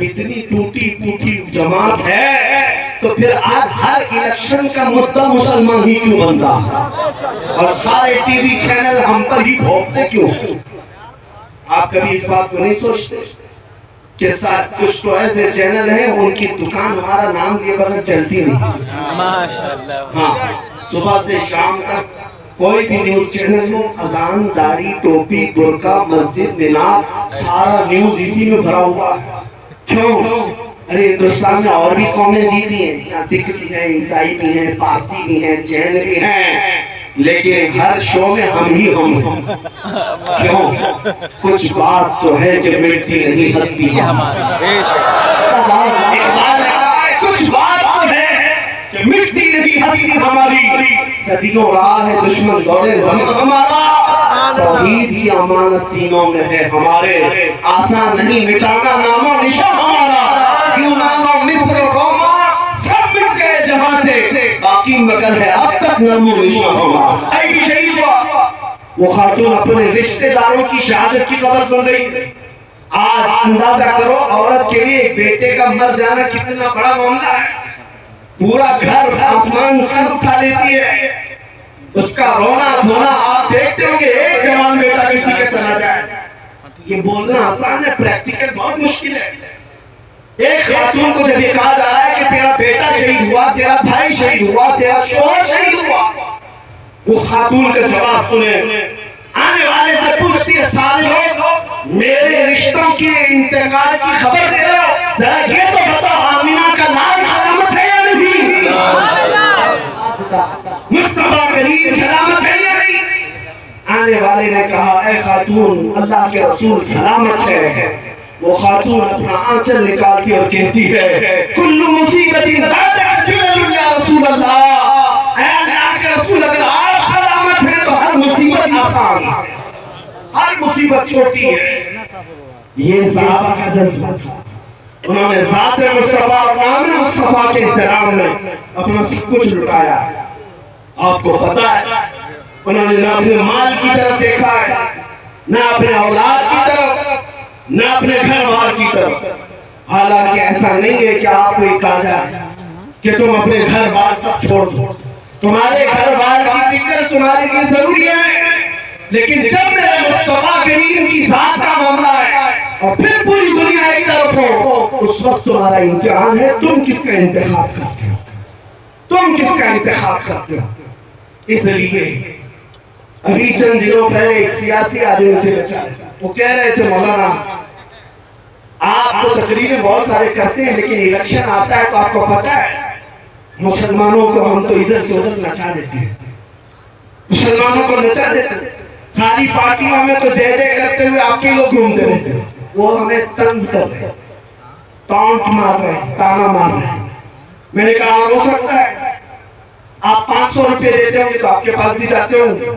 اتنی ٹوٹی پوٹی جماعت ہے تو پھر آج ہر الیکشن کا مدعا مسلمان ہی کیوں بنتا اور سارے ٹی وی چینل ہم پر ہی بھوکتے کیوں؟ آپ کبھی اس بات کو نہیں سوچتے کہ کچھ تو ایسے چینل ہیں ان کی دکان ہمارا نام لیے بغیر چلتی نہیں؟ ہاں، صبح سے شام تک کوئی بھی نیوز چینل ہو، اذان، داڑھی، ٹوپی، برقع، مسجد، مینار، سارا نیوز اسی میں بھرا ہوا ہے۔ کیوں؟ ارے ہندوستان میں اور بھی قومیں جیتی ہیں، یہاں سکھ بھی ہیں، عیسائی بھی ہیں، پارسی بھی ہیں، جین بھی ہیں، لیکن ہر شو میں ہم ہی ہم ہیں۔ کیوں؟ کچھ بات تو ہے کہ مٹتی نہیں ہستی ہماری۔ کچھ بات تو ہے کہ مٹتی نہیں ہستی ہماری، صدیوں راہ ہے دشمن دورے زمان ہمارا، توحید کی امانت سینوں میں ہے ہمارے، آسان نہیں مٹانا نام و نشان ہمارا، یونان و مصر و روما سب مٹ گئے جہاں سے، باقی مگر ہے اب تک نام و نشان ہمارا۔ اے شہید ہوا وہ خاتون اپنے رشتہ داروں کی شہادت کی خبر سن رہی۔ آج اندازہ کرو عورت کے لیے ایک بیٹے کا مر جانا کتنا بڑا معاملہ ہے، پورا گھر آسمان سر اٹھا لیتی ہے، اس کا رونا دھونا آپ دیکھتے ہوں گے، ایک جوان بیٹا کسی کے چلا جائے، یہ بولنا آسان ہے، پریکٹیکل بہت مشکل ہے۔ ایک خاتون کو جب یہ کہا جا رہا ہے کہ تیرا بیٹا شہید ہوا، تیرا بھائی شہید ہوا، تیرا شوہر شہید ہوا، وہ خاتون کا جواب سنیں، آنے والے سے پوچھتی ہے سارے لوگ میرے رشتوں کی انتقال کی خبر دے رہے ہو، ذرا یہ تو بتاؤ آمینہ کا لال سلامت ہے یا نہیں؟ مصطفیٰ کریم سلامت ہے یا نہیں؟ آنے والے نے کہا اے خاتون اللہ کے رسول سلامت ہے۔ وہ خاتون اپنا آنچل نکالتی اور کہتی ہے کل مصیبت ذات اجل یا رسول اللہ، اے اللہ کے رسول اگر آپ سلامت ہیں تو ہر مصیبت آسان ہے، ہر مصیبت چھوٹی ہے۔ یہ صحابہ کا جذبہ تھا، انہوں نے ذات مصطفیٰ اور نام مصطفیٰ کے احترام میں اپنا سب کچھ لٹایا۔ آپ کو پتا ہے انہوں نے نہ اپنے مال کی طرف دیکھا ہے، نہ اپنے اولاد کی طرف، نہ اپنے گھر بار کی طرف۔ حالانکہ ایسا نہیں ہے کہ آپ کو یہ کہا جائے کہ تم اپنے گھر بار سب چھوڑ دو، تمہارے گھر بار کی فکر تمہارے لیے ضروری ہے، لیکن جب میرے مصطفیٰ کریم کی ذات کا معاملہ ہے اور پھر پوری دنیا ایک طرف ہو، اس وقت تمہارا امتحان ہے تم کس کا انتخاب کرتے ہو، تم کس کا انتخاب کرتے ہو۔ اس لیے ابھی چند دنوں پہلے ایک سیاسی آدمی تھے بیچارے، وہ کہہ رہے تھے مولانا آپ تو تقریریں بہت سارے کرتے ہیں لیکن الیکشن آتا ہے تو آپ کو پتا ہے مسلمانوں کو ہم تو ادھر سے ادھر نچا دیتے ہیں، مسلمانوں کو نچا دیتے ہیں، ساری پارٹیوں میں تو جے جے کرتے ہوئے آپ کے لوگ گھومتے رہتے ہیں، وہ ہمیں طنز کر رہے ہیں، ٹانٹ مار رہے ہیں، تانا مار رہے ہیں۔ میں نے کہا ہو سکتا ہے آپ 500 روپے دیتے ہوں گے تو آپ کے پاس بھی جاتے ہوں گے،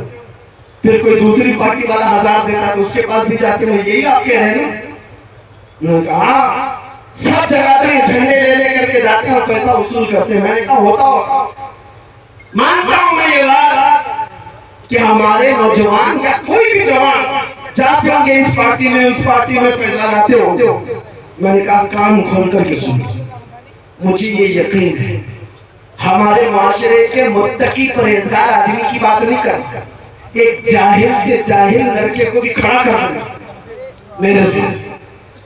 پھر کوئی دوسری پارٹی والا 1000 دیتا ہے تو اس کے پاس بھی جاتے ہوں گے، یہی آپ کہہ رہے ہیں۔ انہوں نے کہا سب جگہ پہ جھنڈے لے لے کر کے جاتے ہیں اور پیسہ وصول کرتے ہیں۔ میں نے کہا ہوتا ہوگا، مانتا ہوں میں یہ بات کہ ہمارے نوجوان یا کوئی بھی جوان جاتے ہوں گے اس پارٹی میں اس پارٹی میں پیسہ لاتے ہوں گے۔ میں نے کہا کام کھول کر کے سنیں، مجھے یہ یقین ہے ہمارے معاشرے کے متقی پرہیزگار آدمی کی بات نہیں کرتا، ایک جاہل سے جاہل لڑکے کو بھی کھڑا کرنا میرے سے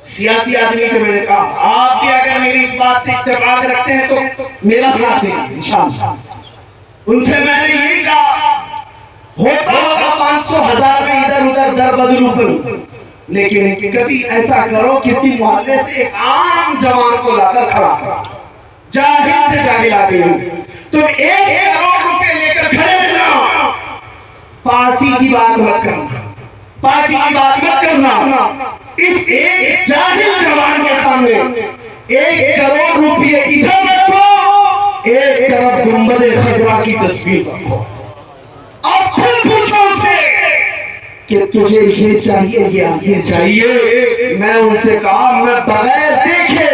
سیاسی آدمی سے۔ میں نے کہا آپ بھی اگر میری اس بات سے اتفاق رکھتے ہیں تو میرا ساتھ دیں گے انشاءاللہ۔ ان سے میں نے یہی کہا ہوتا ہوگا 500 1000 میں ادھر ادھر در بدلو کروں، لیکن کبھی ایسا کرو کسی محلے سے ایک عام جوان کو لا کر کھڑا کرو، جاہل سے جاہل آدمی، تم 1 کروڑ روپے لے کر کھڑے رہنا، پارٹی کی بات مت کرنا، پارٹی کی بات مت کرنا، اس ایک جاہل جوان کے سامنے 1 کروڑ روپے ادھر رکھو، ایک طرف گنبد خضرا کی تصویر رکھو، اور پھر پوچھو ان سے کہ تجھے یہ چاہیے یا یہ چاہیے۔ میں ان سے کہا میں بغیر دیکھے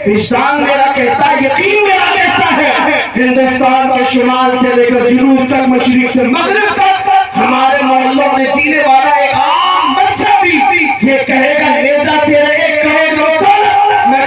وجدان میرا کہتا ہے، یقین میرا کہتا ہے، ہندوستان کے شمال سے لے کر جنوب تک، مشرق سے مغرب تک ہمارے محلوں میں جینے والا ایک عام بچہ بھی یہ کہے گا لے جا تیرے 1 کروڑ روپے میں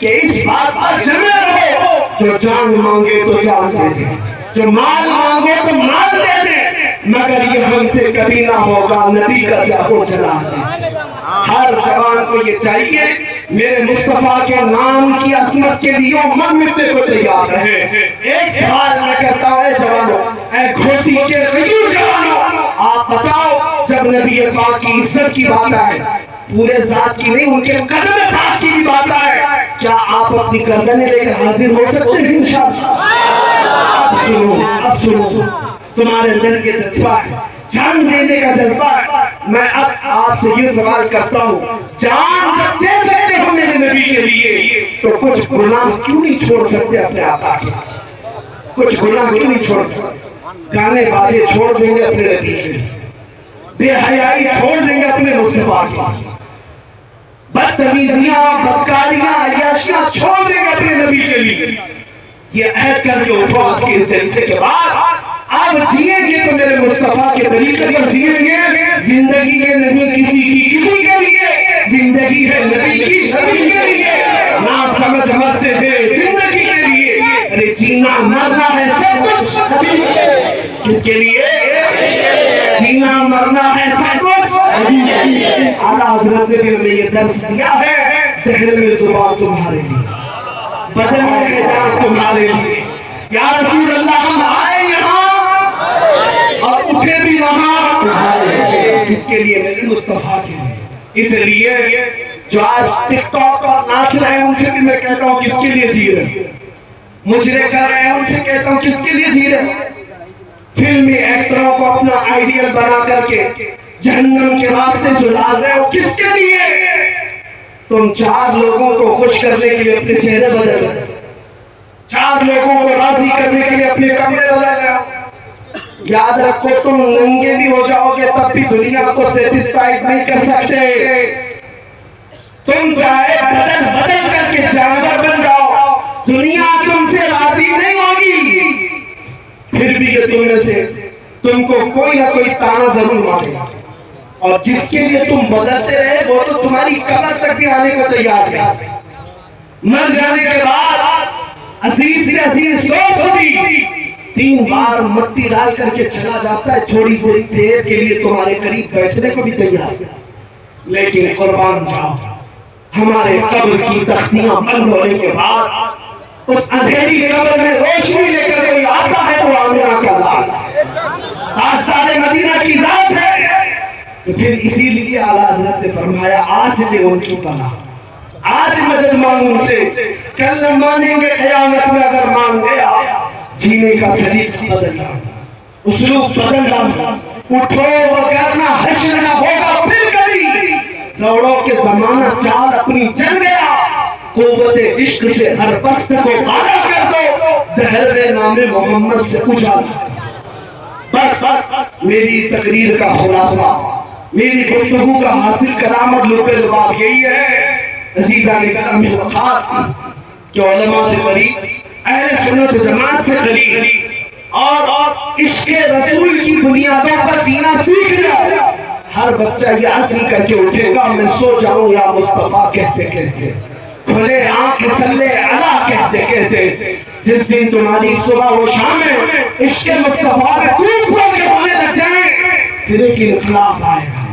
کہ اس بات پر جمے رہو جو جان مانگے تو جان دے دیں، جو مال مانگے تو مال دے دیں، مگر یہ ہم سے کبھی نہ ہوگا نبی کا جاہو جلا دیں۔ ہر جوان کو یہ چاہیے میرے مصطفیٰ کے نام کی عظمت کے لیے مر مٹنے کو تیار رہے۔ ایک سوال میں کرتا ہوں، اے جوانوں، اے گھوسی کے غیور جوانوں، آپ بتاؤ جب نبی پاک کی عزت کی بات آئے، پورے ذات کی نہیں ان کے قدم پاک کی بھی بات آئے، کیا آپ اپنی گردنیں لے کر حاضر ہو سکتے ہیں؟ انشاءاللہ۔ اب سنو تمہارے اندر یہ جذبہ ہے، جان دینے کا جذبہ ہے۔ میں اب آپ سے یہ سوال کرتا ہوں، جان جب دے سکتے ہو میرے نبی کے لیے تو کچھ گناہ کیوں نہیں چھوڑ سکتے اپنے آقا کے؟ کچھ گناہ کیوں نہیں چھوڑ سکتے؟ گانے بازے چھوڑ دیں گے اپنے نبی کے لیے، بے حیائی چھوڑ دیں گے اپنے مصطفیٰ کے لیے، بدتمیزیاں بدکاریاں عیاشیاں چھوڑ دیں گے اپنے نبی کے لیے۔ یہ عہد کر کے اٹھو آج کے اس جلسے کے بعد، اب جئیں گے تو میرے مصطفیٰ کے طریقے پر جئیں گے۔ زندگی ہے نہیں کسی کے لیے، زندگی ہے نبی کی نبی کے لیے، نہ سمجھ مرتے ہیں زندگی کے لیے، ارے جینا مرنا ہے سب کچھ کس کے لیے؟ جینا مرنا ہے سب کچھ۔ اعلیٰ حضرت نے بھی ہمیں یہ درس دیا ہے، دہن میں زبان تمہارے لیے، بدن میں ہے جان تمہارے لیے۔ یا رسول اللہ ہم آئے یہاں اور اٹھے بھی وہاں، کس کے لیے؟ میری مصطفیٰ کے لیے۔ اس لیے جو آج ٹک ٹاک اور ناچ رہے ہیں ان سے بھی میں کہتا ہوں کس کے لیے جی رہے؟ مجرے کر رہے ہیں ان سے کہتا ہوں کس کے لیے جی رہے؟ فلمی ایکٹروں کو اپنا آئیڈیل بنا کر کے جہنم کے راستے سجا رہے ہو کس کے لیے؟ تم چار لوگوں کو خوش کرنے کے لیے اپنے چہرے بدل رہے ہو، چار لوگوں کو راضی کرنے کے لیے اپنے کپڑے بدل رہے ہو۔ یاد رکھو تم ننگے بھی ہو جاؤ گے تب بھی دنیا کو سیٹسفائیڈ نہیں کر سکتے۔ تم چاہے بدل کر کے جانور بن جاؤ، دنیا تم سے راضی نہیں ہوگی، پھر بھی یہ تم میں سے تم کو کوئی نہ کوئی تانا ضرور مارے گا، اور جس کے لیے تم بدلتے رہے وہ تو تمہاری قبر تک بھی آنے کو تیار ہے۔ مر جانے کے بعد عزیز سے عزیز دوست بھی 3 بار مٹی ڈال کر کے چلا جاتا ہے، تھوڑی بہت دیر کے لیے تمہارے قریب بیٹھنے کو بھی تیار ہے، لیکن قربان جاؤ ہمارے قبر کی تختیاں بند ہونے کے بعد اس اندھیری قبر میں روشنی لے کر کوئی آتا ہے تو آمنہ کا لال تاجدار مدینہ کی ذات ہے۔ تو پھر اسی لیے اعلیٰ حضرت نے فرمایا آج دے ان کی پناہ، آج مدد مانگ ان سے، کل نہ مانیں گے قیامت میں اگر مان گیا، جینے کا سلیقہ بدل جانا، اسلوب بدل جانا، اٹھو وگرنہ حشر نہ ہوگا پھر کبھی، دوڑو کے زمانہ چال اپنی چل گیا، قوت عشق سے ہر پست کو بالا کر دو، دہر میں نام محمد سے اجالا۔ بس میری تقریر کا خلاصہ، میری گفتگو کا حاصل کلام لب لباب یہی ہے عزیزان کرام وقار کہ علماء سے قریب، اہل سنت و جماعت سے قریب، اور عشق رسول کی بنیادوں پر جینا سیکھ جائے۔ ہر بچہ یہ عزم کر کے اٹھے گا میں سو جاؤں یا مصطفیٰ کہتے کہتے، کھلے آنکھ صلی اللہ کہتے کہتے، جس دن تمہاری صبح و شام میں عشق مصطفیٰ میں ٹوٹ پھوٹ کے ہونے لگ جائیں، پھر ایک انقلاب آئے گا،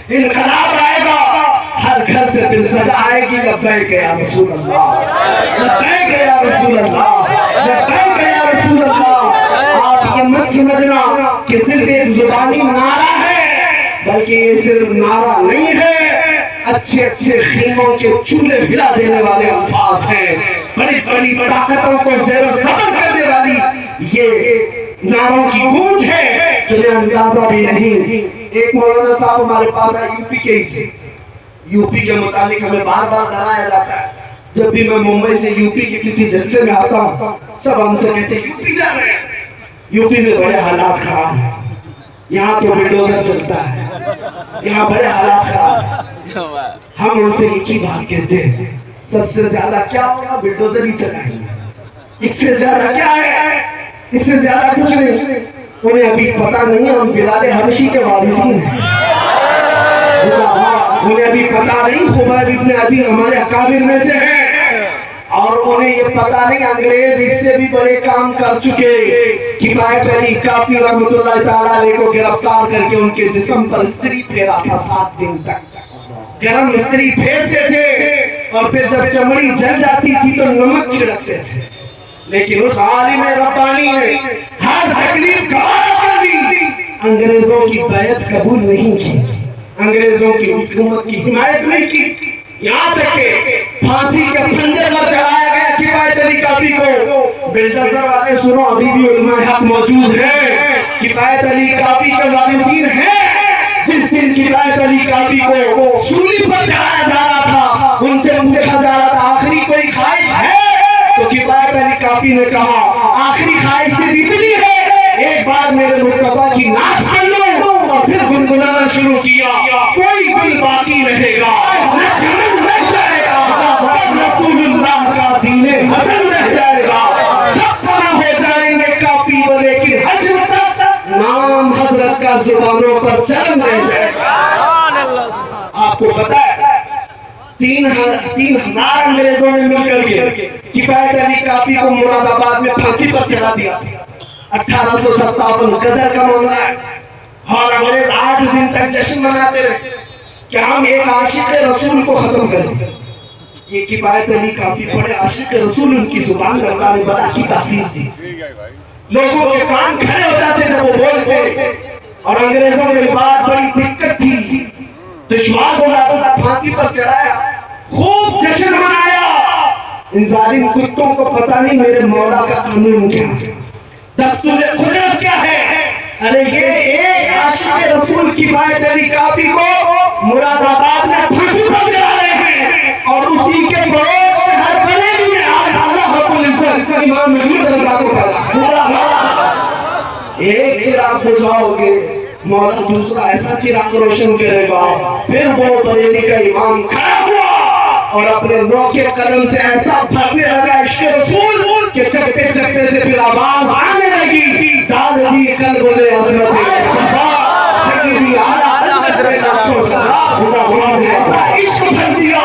انقلاب آئے گا، ہر گھر سے پھر صدا آئے گی لبیک یا رسول اللہ، لبیک یا رسول اللہ، لبیک یا رسول اللہ۔ آپ یہ مت سمجھنا کہ صرف ایک زبانی نعرہ ہے، بلکہ یہ صرف نعرہ نہیں ہے، اچھے اچھے خیموں کے چولہے ہلا دینے والے الفاظ ہیں، بڑی بڑی طاقتوں کو زیر و زبر کرنے والی یہ نعروں کی گونج ہے تمہیں اندازہ بھی نہیں۔ ایک مولانا صاحب ہمارے پاس ہے، یو پی کے ہی تھے، یو پی کے متعلق ہمیں بار بار ڈرایا جاتا ہے، جب بھی میں ممبئی سے یو پی کے کسی جلسے میں آتا ہوں سب ہم سے کہتے ہیں یو پی جا رہے ہیں، یو پی میں بڑے حالات خراب ہیں، یہاں تو بلڈوزر چلتا ہے، یہاں بڑے حالات خراب ہیں۔ ہم ان سے ایک ہی بات کہتے ہیں، سب سے زیادہ کیا ہوگا؟ بلڈوزر ہی چلائیں گے، اس سے زیادہ کیا ہے؟ اس سے زیادہ کچھ نہیں۔ انہیں ابھی پتہ نہیں ہے ہم بلال حبشی کے وارثین ہیں، انہیں ابھی پتہ نہیں خبیب ابن عدی ہمارے اکابر میں سے ہیں، انہیں یہ پتا نہیں انگریز اس سے بھی بڑے کام کر چکے. کفایت علی کافی رحمت اللہ تعالیٰ علیہ کو گرفتار کر کے ان کے جسم پر استری پھیرا تھا 7 دن تک. گرم استری پھیرتے تھے اور پھر جب چمڑی جل جاتی تھی تو نمک چھڑکتے تھے. لیکن اس عالم ربانی نے ہر تکلیف گوارا کر دی. انگریزوں کی بیعت قبول نہیں کی, انگریزوں کی حکومت کی حمایت نہیں کی. یہاں تک کہ پھانسی کے پھنجے پر چڑھایا گیا کفایت علی کافی کو. بلڈوزر والے سنو, ابھی بھی علماء حق موجود ہیں. کفایت علی کافی کے وارثین ہیں. جس دن کفایت علی کافی کو سولی پر چڑھایا جا رہا تھا, ان سے پوچھا جا رہا تھا آخری کوئی خواہش ہے؟ تو کفایت علی کافی نے کہا آخری خواہش صرف اتنی ہے, ایک بار میرے مصطفیٰ کی نعت پڑھ لو. اور پھر گنگنانا شروع کیا, کوئی گل باقی رہے گا نہ چمن رہ جائے گا, رسول اللہ کا دین حسن رہ جائے گا. سب طرح ہو جائیں گے کافی لیکن حشر تک نام حضرت کا زبانوں پر چلن رہ جائے گا. آپ کو پتا ہے 3,000 انگریزوں نے مل کر کے کفایت علی کافی کو مراد آباد میں پھانسی پر چڑھا دیا. 1857 غدر کا معاملہ ہے اور انگریز 8 دن تک جشن مناتے رہے کہ ہم ایک عاشق رسول کو ختم کریں. یہ کفایت علی کافی بڑے عاشق رسول, ان کی زبان اللہ نے بڑا کی تاثیر دی. لوگوں کے کان کھڑے ہو جاتے جب وہ بولتے. اور انگریزوں کو یہ بات بڑی دقت تھی, دشوار ہو جاتا تھا. پھانسی پر چڑھایا, خوب جشن منایا. ان ظالم کتوں کو پتہ نہیں میرے مولا کا قانون کیا ہے, دستور قدرت کیا ہے. ارے یہ ایک عاشق رسول کفایت علی کافی کو مراد آباد میں پھانسی پر چڑھا رہے ہیں, اور اسی کے پڑوس شہر بریلی میں آج اللہ رب العزت امام محمود رضی اللہ عنہ ایک چراغ بجھاؤ گے, مولا دوسرا ایسا چراغ روشن کرے گا. پھر وہ بریلی کا امام کھڑا ہوا اور اپنے نو کے قلم سے ایسا پھرنے لگا عشق رسول کہ چپے چپے سے پھر آواز آنے لگی, ڈال دی قلب میں عظمت مصطفیٰ سیدی اعلیٰ حضرت لاکھوں سلام. ایسا عشق بھر دیا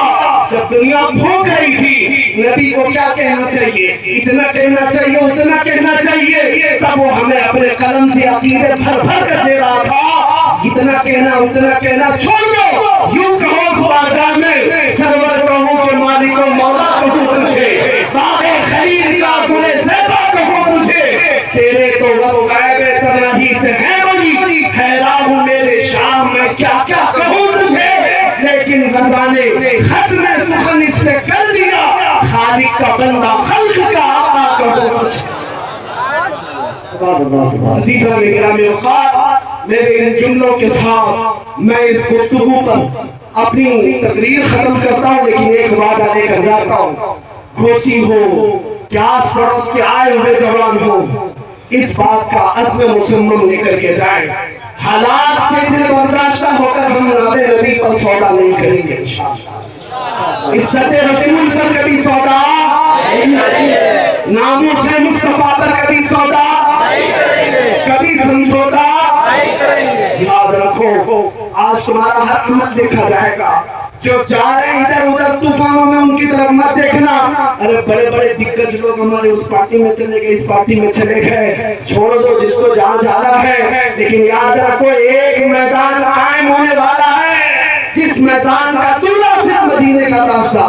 جب دنیا بھوک رہی تھی. نبی کو کیا کہنا چاہیے, اتنا کہنا چاہیے, اتنا کہنا چاہیے. تب وہ ہمیں اپنے قلم سے عقیدے بھر بھر کر دے رہا تھا. اتنا کہنا, اتنا کہنا چھوڑ دو. یوں کہو اس بارگاہ میں سرور کہوں کہ مالک و مولا کہوں تجھے, باغ خلیل کا گل زیبا کہوں تجھے. تیرے تو بس غیب تنہی سے ہے بڑی, حیران ہوں میرے شام میں کیا کیا کہوں تجھے. لیکن رضا نے ختم سخن اس پہ کر دیا, خالق کا بندہ خلق کا آقا کہوں تجھے. عزیزان گرامی اوقات, میرے ان جملوں کے ساتھ میں اس گفتگو پر اپنی تقریر ختم کرتا ہوں, لیکن ایک وعدہ لے کر جاتا ہوں. گھوسی ہو کہ آس پڑوس سے آئے ہوئے جوان ہو, اس بات کا عزم مصمم لے کر کے جائیں. حالات سے دل برداشتہ ہو کر ہم نام نبی پر سودا نہیں کریں گے انشاءاللہ. عزت رسول پر کبھی سودا نہیں کریں گے, ناموس مصطفیٰ پر کبھی سودا نہیں کریں گے, کبھی سمجھوتا نہیں کریں گے. یاد رکھو آج تمہارا ہر عمل دیکھا جائے گا. جو جا رہے ہیں ادھر ادھر طوفانوں میں ان کی طرف مت دیکھنا. ارے بڑے بڑے دگج لوگ ہمارے اس پارٹی میں چلے گئے, اس پارٹی میں چلے گئے, چھوڑ دو جس کو جہاں جانا ہے. لیکن یاد رکھو ایک میدان قائم ہونے والا ہے جس میدان کا دلہ صرف مدینے کا داشتہ,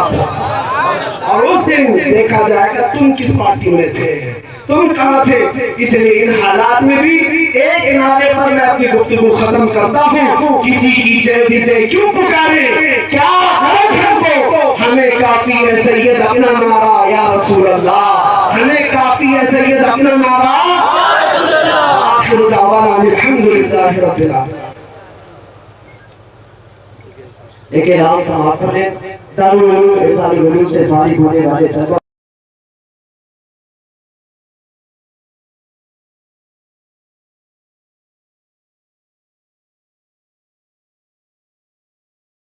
اور اس دن دیکھا جائے گا تم کس پارٹی میں تھے, تم کہاں تھے. اس لیے ان حالات میں بھی ایک نعرے پر میں اپنی گفتگو ختم کرتا ہوں. کسی کی جے بھی جے کیوں پکارے, کیا غرض ہم کو, ہمیں کافی ہے سید اپنا نعرہ یا رسول اللہ, ہمیں کافی ہے سید اپنا نعرہ یا رسول اللہ. آخر دعوانا الحمدللہ رب العالمین. ایک اعلان سماعت میں دارالعلوم ارسال العلوم سے فارغ ہونے والے